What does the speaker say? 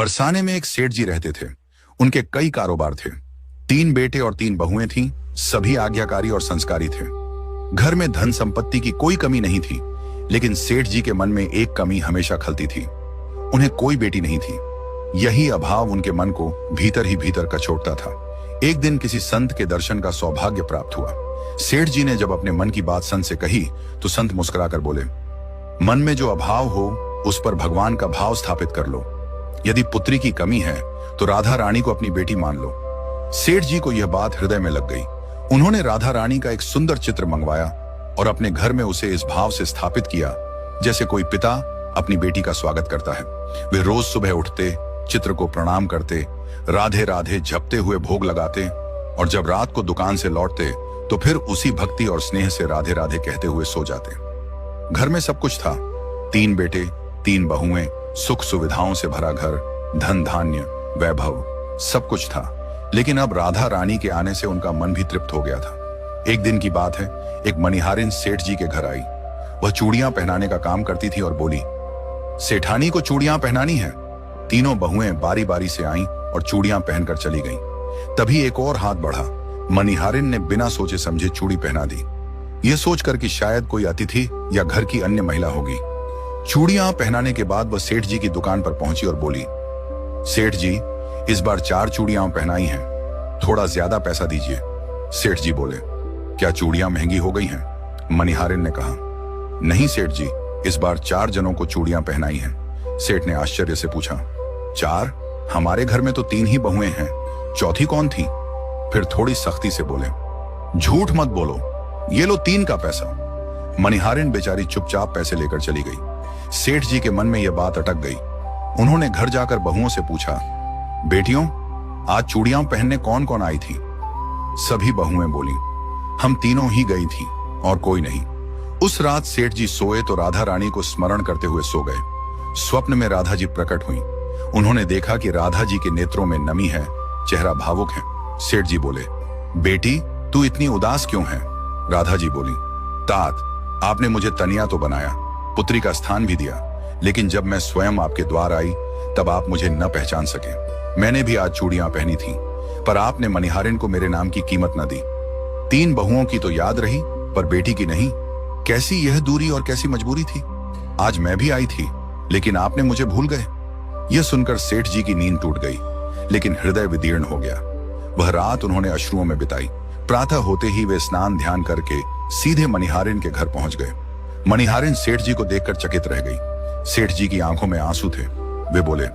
बरसाने में एक सेठ जी रहते थे। उनके कई कारोबार थे। 3 बेटे और 3 बहुएं थीं। सभी आज्ञाकारी और संस्कारी थे। घर में धन संपत्ति की कोई कमी नहीं थी, लेकिन सेठ जी के मन में एक कमी हमेशा खलती थी। उन्हें कोई बेटी नहीं थी। यही अभाव उनके मन को भीतर ही भीतर कचोटता था। एक दिन किसी संत के दर्शन का सौभाग्य प्राप्त हुआ। सेठ जी ने जब अपने मन की बात संत से कही तो संत मुस्कुराकर बोले, मन में जो अभाव हो उस पर भगवान का भाव स्थापित कर लो। यदि पुत्री की कमी है तो राधा रानी को अपनी बेटी मान लो। सेठ जी को यह बात हृदय में लग गई। उन्होंने राधा रानी का एक सुंदर चित्र मंगवाया और अपने घर में उसे इस भाव से स्थापित किया जैसे कोई पिता अपनी बेटी का स्वागत करता है। वे रोज सुबह उठते, चित्र को प्रणाम करते, राधे राधे जपते हुए भोग लगाते और जब रात को दुकान से लौटते तो फिर उसी भक्ति और स्नेह से राधे राधे कहते हुए सो जाते। घर में सब कुछ था। 3 बेटे, 3 बहुएं, सुख सुविधाओं से भरा घर, धन धान्य, वैभव, सब कुछ था। लेकिन अब राधा रानी के आने से उनका मन भी तृप्त हो गया था। एक दिन की बात है, एक मनिहारिन सेठ जी के घर आई। वह चूड़ियां पहनाने का काम करती थी और बोली, सेठानी को चूड़ियां पहनानी है। तीनों बहुएं बारी बारी से आईं और चूड़ियां पहनकर चली गईं। तभी एक और हाथ बढ़ा। मनिहारिन ने बिना सोचे समझे चूड़ी पहना दी, यह सोचकर कि शायद कोई अतिथि या घर की अन्य महिला होगी। चूड़ियां पहनाने के बाद वह सेठ जी की दुकान पर पहुंची और बोली, सेठ जी, इस बार 4 चूड़ियां पहनाई हैं, थोड़ा ज्यादा पैसा दीजिए। सेठ जी बोले, क्या चूड़ियां महंगी हो गई हैं? मनिहारिन ने कहा, नहीं सेठ जी, इस बार 4 जनों को चूड़ियां पहनाई हैं। सेठ ने आश्चर्य से पूछा, 4? हमारे घर में तो 3 ही बहुएं हैं, चौथी कौन थी? फिर थोड़ी सख्ती से बोले, झूठ मत बोलो, ये लो 3 का पैसा। मनिहारिन बेचारी चुपचाप पैसे लेकर चली गई। सेठ जी के मन में यह बात अटक गई। उन्होंने घर जाकर बहुओं से पूछा, बेटियों, आज चूड़ियां पहनने कौन कौन आई थी? सभी बहुएं बोली, हम तीनों ही गई थी और कोई नहीं। उस रात सेठ जी सोए तो राधा रानी को स्मरण करते हुए सो गए। स्वप्न में राधा जी प्रकट हुई। उन्होंने देखा कि राधा जी के नेत्रों में नमी है, चेहरा भावुक है। सेठ जी बोले, बेटी, तू इतनी उदास क्यों है? राधा जी बोली, तात, आपने मुझे तनिया तो बनाया, पुत्री का स्थान भी दिया, लेकिन जब मैं स्वयं आपके द्वार आई तब आप मुझे न पहचान सके। मैंने भी आज चूड़ियां पहनी थी, पर आपने मनिहारिन को मेरे नाम की कीमत न दी। 3 बहुओं की तो याद रही, पर बेटी की नहीं। कैसी यह दूरी और कैसी मजबूरी थी? आज मैं भी आई थी, लेकिन आपने मुझे भूल गए। यह सुनकर सेठ जी की नींद टूट गई, लेकिन हृदय विदीर्ण हो गया। वह रात उन्होंने अश्रुओं में बिताई। प्रातः होते ही वे स्नान ध्यान करके सीधे मनिहारिन के घर पहुंच गए। मनिहारिन सेठ जी को देखकर चकित रह गई। सेठ जी की आंखों में आंसू थे। वे बोले,